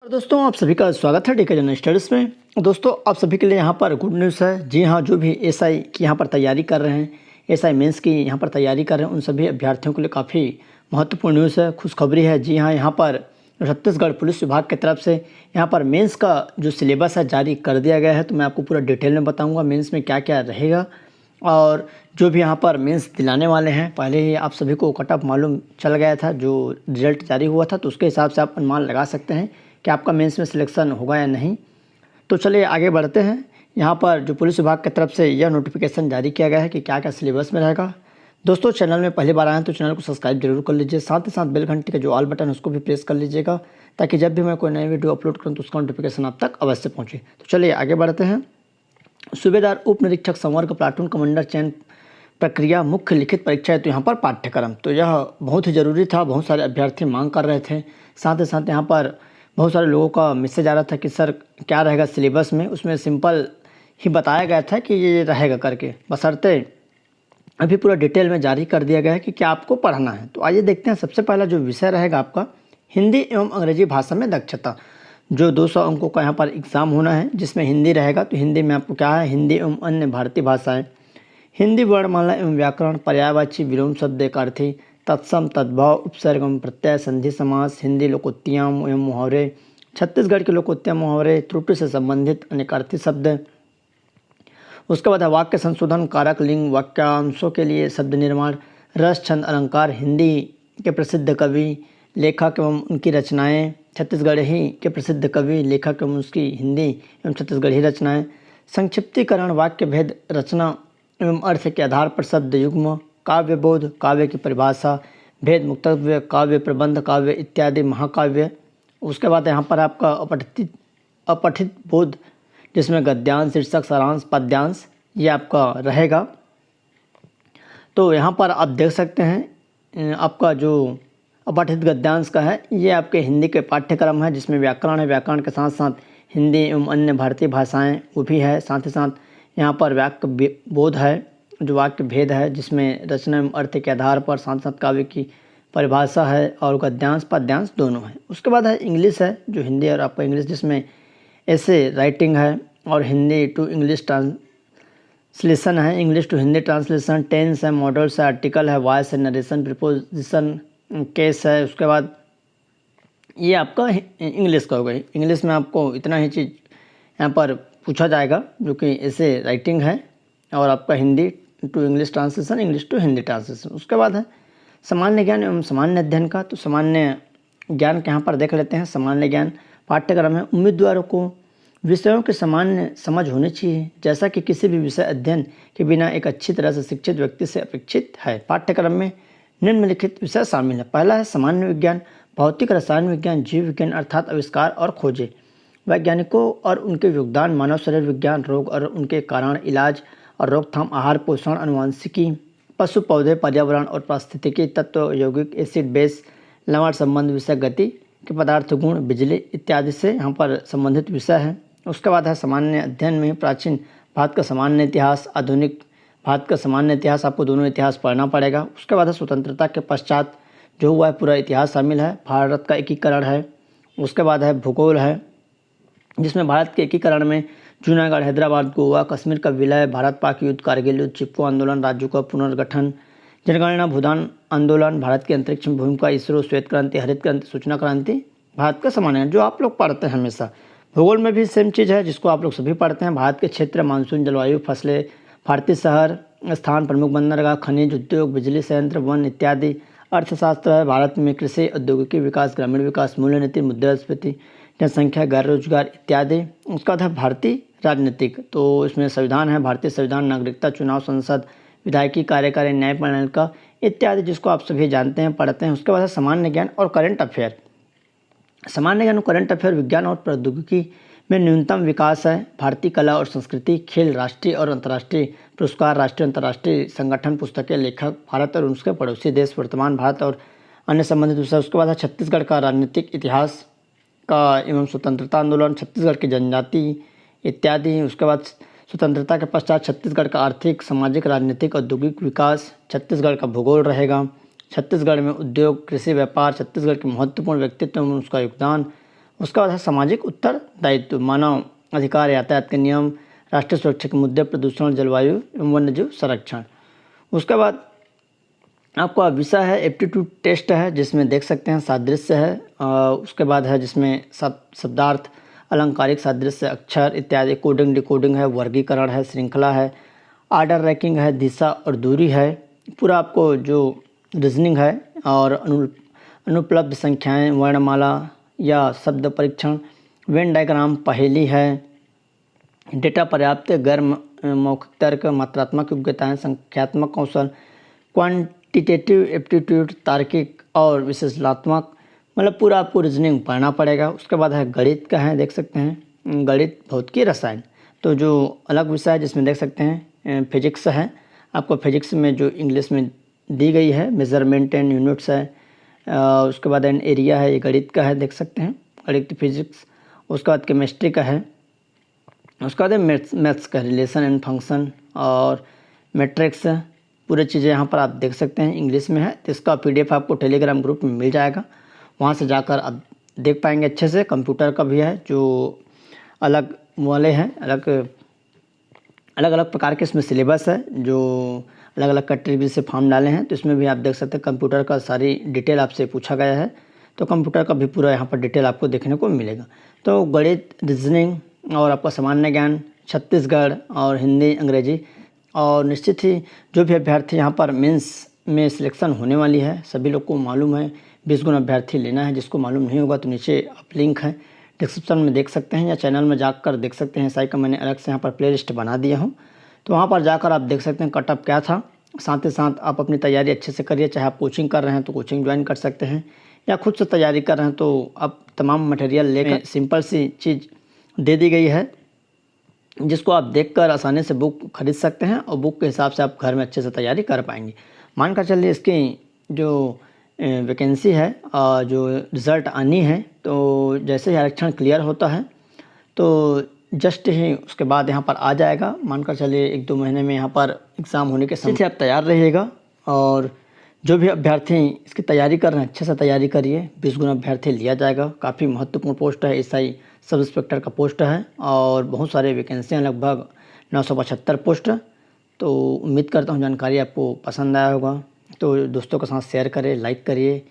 और दोस्तों आप सभी का स्वागत है टीका जनरल स्टडीज़ में। दोस्तों आप सभी के लिए यहाँ पर गुड न्यूज़ है। जी हाँ, जो भी एसआई की यहाँ पर तैयारी कर रहे हैं, एसआई मेंस की यहाँ पर तैयारी कर रहे हैं, उन सभी अभ्यर्थियों के लिए काफ़ी महत्वपूर्ण न्यूज़ है, खुशखबरी है। जी हाँ, यहाँ पर छत्तीसगढ़ पुलिस विभाग की तरफ से यहाँ पर मेंस का जो सिलेबस है जारी कर दिया गया है। तो मैं आपको पूरा डिटेल में बताऊँगा मेंस में क्या क्या रहेगा, और जो भी यहाँ पर मेंस दिलाने वाले हैं पहले ही आप सभी को कट ऑफ मालूम चल गया था। जो रिजल्ट जारी हुआ था तो उसके हिसाब से आप अनुमान लगा सकते हैं कि आपका मेंस में सिलेक्शन होगा या नहीं। तो चलिए आगे बढ़ते हैं। यहाँ पर जो पुलिस विभाग की तरफ से यह नोटिफिकेशन जारी किया गया है कि क्या क्या सिलेबस में रहेगा। दोस्तों चैनल में पहली बार आए हैं तो चैनल को सब्सक्राइब जरूर कर लीजिए, साथ ही साथ बेल घंटी का जो ऑल बटन है उसको भी प्रेस कर लीजिएगा, ताकि जब भी मैं कोई नई वीडियो अपलोड करूँ तो उसका नोटिफिकेशन आप तक अवश्य पहुँचे। तो चलिए आगे बढ़ते हैं। सूबेदार उप निरीक्षक संवर्ग प्लाटून कमांडर चयन प्रक्रिया मुख्य लिखित परीक्षा है तो यहाँ पर पाठ्यक्रम, तो यह बहुत ही ज़रूरी था। बहुत सारे अभ्यर्थी मांग कर रहे थे। साथ ही साथ यहाँ पर बहुत सारे लोगों का मैसेज आ रहा था कि सर क्या रहेगा सिलेबस में। उसमें सिंपल ही बताया गया था कि ये रहेगा करके, बशर्ते अभी पूरा डिटेल में जारी कर दिया गया है कि क्या आपको पढ़ना है। तो आइए देखते हैं। सबसे पहला जो विषय रहेगा आपका हिंदी एवं अंग्रेजी भाषा में दक्षता, जो 200 अंकों का यहाँ पर एग्ज़ाम होना है, जिसमें हिंदी रहेगा। तो हिंदी में आपको क्या है, हिंदी एवं अन्य भारतीय भाषाएं, हिंदी वर्णमाला एवं व्याकरण, पर्यायवाची विलोम शब्द एक अर्थी, तत्सम तद्भव उपसर्ग एवं प्रत्यय, संधि समास, हिंदी लोकोक्तियाँ एवं मुहावरे, छत्तीसगढ़ के लोकोक्तियाँ मुहावरे, त्रुटि से संबंधित अनेकार्थी शब्द। उसके बाद है वाक्य संशोधन, कारक लिंग, वाक्यांशों के लिए शब्द निर्माण, रस छंद अलंकार, हिंदी के प्रसिद्ध कवि लेखक एवं उनकी रचनाएँ, छत्तीसगढ़ी के प्रसिद्ध कवि लेखक एवं उसकी हिंदी एवं छत्तीसगढ़ी रचनाएँ, संक्षिप्तीकरण, वाक्य भेद, रचना एवं अर्थ के आधार पर शब्द युग्म, काव्य बोध, काव्य की परिभाषा, भेद मुक्तव्य, काव्य प्रबंध, काव्य इत्यादि, महाकाव्य। उसके बाद यहाँ पर आपका अपठित बोध, जिसमें गद्यांश, शीर्षक, सारांश, पद्यांश, ये आपका रहेगा। तो यहाँ पर आप देख सकते हैं आपका जो अपठित गद्यांश का है ये आपके हिंदी के पाठ्यक्रम है, जिसमें व्याकरण है, व्याकरण के साथ साथ हिंदी एवं अन्य भारतीय भाषाएं वो भी है। साथ ही साथ यहाँ पर वाक्य बोध है, जो वाक्य भेद है, जिसमें रचना एवं अर्थ के आधार पर, साथ साथ काव्य की परिभाषा है, और गद्यांश पद्यांश दोनों है। उसके बाद है इंग्लिश है, जो हिंदी और आपका इंग्लिश, जिसमें ऐसे राइटिंग है, और हिंदी टू इंग्लिश ट्रांसलेशन है, English to Hindi translation, tense है, मॉडल्स है, आर्टिकल है, वॉइस है, नरेशन, प्रीपोजिशन, केस है। उसके बाद ये आपका इंग्लिश का हो गई। इंग्लिश में आपको इतना ही चीज़ यहाँ पर पूछा जाएगा, जो कि ऐसे राइटिंग है, और आपका Hindi to English translation, English to Hindi translation. उसके बाद है सामान्य ज्ञान एवं सामान्य अध्ययन का, तो सामान्य ज्ञान के यहाँ पर देख लेते हैं। सामान्य ज्ञान पाठ्यक्रम है, उम्मीदवारों को विषयों की सामान्य समझ होनी चाहिए, जैसा कि किसी भी विषय अध्ययन के बिना एक अच्छी तरह से शिक्षित व्यक्ति से अपेक्षित है। पाठ्यक्रम में निम्नलिखित विषय शामिल है। पहला है सामान्य विज्ञान, भौतिक, रसायन विज्ञान, जीव विज्ञान अर्थात आविष्कार और खोजें, वैज्ञानिकों और उनके योगदान, मानव शरीर विज्ञान, रोग और उनके कारण, इलाज और रोकथाम, आहार पोषण, अनुवांशिकी, पशु पौधे, पर्यावरण और पारिस्थितिकी तत्व, यौगिक, एसिड बेस, लवण संबंध विषय, गति के पदार्थ, गुण, बिजली इत्यादि से यहाँ पर संबंधित विषय है। उसके बाद है सामान्य अध्ययन में प्राचीन भारत का सामान्य इतिहास, आधुनिक भारत का सामान्य इतिहास, आपको दोनों इतिहास पढ़ना पड़ेगा। उसके बाद है स्वतंत्रता के पश्चात जो हुआ है पूरा इतिहास शामिल है, भारत का एकीकरण है। उसके बाद है भूगोल है, जिसमें भारत के एकीकरण में जूनागढ़, हैदराबाद, गोवा, कश्मीर का विलय, भारत पाक युद्ध, कारगिल युद्ध, चिपको आंदोलन, राज्यों का पुनर्गठन, जनगणना, भूदान आंदोलन, भारत की अंतरिक्ष में भूमिका, इसरो, श्वेत क्रांति, हरित क्रांति, सूचना क्रांति, भारत का सामान्य जो आप लोग पढ़ते हैं हमेशा। भूगोल में भी सेम चीज़ है, जिसको आप लोग सभी पढ़ते हैं। भारत के क्षेत्र, मानसून, जलवायु, फसलें, भारतीय शहर स्थान, प्रमुख बंदरगाह, खनिज उद्योग, बिजली संयंत्र, वन इत्यादि। अर्थशास्त्र है, भारत में कृषि, औद्योगिकी विकास, ग्रामीण विकास, मूल्य नीति, मुद्रास्फीति, जनसंख्या, गैर रोजगार इत्यादि। उसका था भारतीय राजनीतिक, तो इसमें संविधान है, भारतीय संविधान, नागरिकता, चुनाव, संसद, विधायिकी, कार्यकारी, न्याय प्रणालिका इत्यादि, जिसको आप सभी जानते हैं, पढ़ते हैं। उसके बाद है सामान्य ज्ञान और करंट अफेयर। सामान्य ज्ञान और करंट अफेयर, विज्ञान और प्रौद्योगिकी में न्यूनतम विकास है, भारतीय कला और संस्कृति, खेल, राष्ट्रीय और अंतर्राष्ट्रीय पुरस्कार, राष्ट्रीय अंतर्राष्ट्रीय संगठन, पुस्तकें, लेखक, भारत और उसके पड़ोसी देश, वर्तमान भारत और अन्य संबंधित विषय। उसके बाद है छत्तीसगढ़ का राजनीतिक इतिहास का एवं स्वतंत्रता आंदोलन, छत्तीसगढ़ की जनजाति इत्यादि। उसके बाद स्वतंत्रता के पश्चात छत्तीसगढ़ का आर्थिक, सामाजिक, राजनीतिक, औद्योगिक विकास, छत्तीसगढ़ का भूगोल रहेगा। छत्तीसगढ़ में उद्योग, कृषि, व्यापार, छत्तीसगढ़ के महत्वपूर्ण व्यक्तित्व एवं उसका योगदान, उसके बाद है सामाजिक उत्तरदायित्व, मानव अधिकार, यातायात के नियम, राष्ट्रीय सुरक्षा के मुद्दे, प्रदूषण, जलवायु एवं वन्यजीव संरक्षण। उसके बाद आपका विषय है एप्टीट्यूड टेस्ट है, जिसमें देख सकते हैं सादृश्य है। उसके बाद है जिसमें शब्दार्थ, अलंकारिक सादृश्य, अक्षर इत्यादि, कोडिंग डिकोडिंग है, वर्गीकरण है, श्रृंखला है, आर्डर रैंकिंग है, दिशा और दूरी है। पूरा आपको जो रीजनिंग है और अनुपलब्ध संख्याएं, वर्णमाला या शब्द परीक्षण, वेन डायग्राम, पहेली है, डेटा पर्याप्त, गैर मौखिक तर्क, मात्रात्मक योग्यताएं, संख्यात्मक कौशल, क्वांटिटेटिव एप्टीट्यूड, तार्किक और विश्लेषणात्मक, मतलब पूरा आपको रीजनिंग पढ़ना पड़ेगा। उसके बाद है गणित का है, देख सकते हैं गणित, भौतिकी, रसायन। तो जो अलग विषय है जिसमें देख सकते हैं फिजिक्स है, आपको फिजिक्स में जो इंग्लिश में दी गई है मेजरमेंट एंड यूनिट्स है। उसके बाद एंड एरिया है, ये गणित का है, देख सकते हैं गणित फिजिक्स। उसके बाद केमिस्ट्री का है। उसके बाद मैथ्स का, रिलेशन एंड फंक्शन और मैट्रिक्स, पूरी चीज़ें यहाँ पर आप देख सकते हैं इंग्लिश में है। तो इसका PDF आपको टेलीग्राम ग्रुप में मिल जाएगा, वहाँ से जाकर आप देख पाएंगे अच्छे से। कंप्यूटर का भी है जो अलग वाले हैं, अलग अलग प्रकार के इसमें सिलेबस है, जो अलग अलग कैटेगरी से फॉर्म डाले हैं। तो इसमें भी आप देख सकते हैं कंप्यूटर का सारी डिटेल आपसे पूछा गया है, तो कंप्यूटर का भी पूरा यहाँ पर डिटेल आपको देखने को मिलेगा। तो गणित, रीजनिंग और आपका सामान्य ज्ञान, छत्तीसगढ़ और हिंदी, अंग्रेजी, और निश्चित ही जो भी अभ्यर्थी यहाँ पर मेंस में सिलेक्शन होने वाली है, सभी लोग को मालूम है 20 गुना अभ्यर्थी लेना है। जिसको मालूम नहीं होगा तो नीचे आप लिंक है डिस्क्रिप्शन में देख सकते हैं, या चैनल में जाकर देख सकते हैं। SI का मैंने अलग से यहाँ पर प्लेलिस्ट बना दिया हूँ, तो वहाँ पर जाकर आप देख सकते हैं कट ऑफ क्या था। साथ ही साथ आप अपनी तैयारी अच्छे से करिए, चाहे आप कोचिंग कर रहे हैं तो कोचिंग ज्वाइन कर सकते हैं, या खुद से तैयारी कर रहे हैं तो आप तमाम मटेरियल लेकर सिंपल सी चीज़ दे दी गई है, जिसको आप देखकर आसानी से बुक खरीद सकते हैं और बुक के हिसाब से आप घर में अच्छे से तैयारी कर पाएंगे। मानकर चलिए इसकी जो वैकेंसी है और जो रिज़ल्ट आनी है, तो जैसे ही आरक्षण क्लियर होता है तो जस्ट ही उसके बाद यहाँ पर आ जाएगा। मानकर चलिए 1-2 महीने में यहाँ पर एग्ज़ाम होने के समय से आप तैयार रहिएगा। और जो भी अभ्यर्थी इसकी तैयारी कर रहे हैं अच्छे से तैयारी करिए, 20 गुना अभ्यर्थी लिया जाएगा। काफ़ी महत्वपूर्ण पोस्ट है, SI सब इंस्पेक्टर का पोस्ट है और बहुत सारे वैकेंसियाँ, लगभग 975 पोस्ट। तो उम्मीद करता हूँ जानकारी आपको पसंद आया होगा, तो दोस्तों के साथ शेयर करें, लाइक करिए,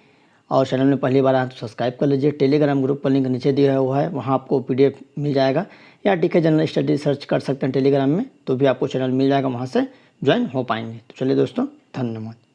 और चैनल में पहली बार आए तो सब्सक्राइब कर लीजिए। टेलीग्राम ग्रुप का लिंक नीचे दिया हुआ है, वहाँ आपको PDF मिल जाएगा, या DK जनरल स्टडी सर्च कर सकते हैं टेलीग्राम में, तो भी आपको चैनल मिल जाएगा, वहाँ से ज्वाइन हो पाएंगे। तो चलिए दोस्तों, धन्यवाद।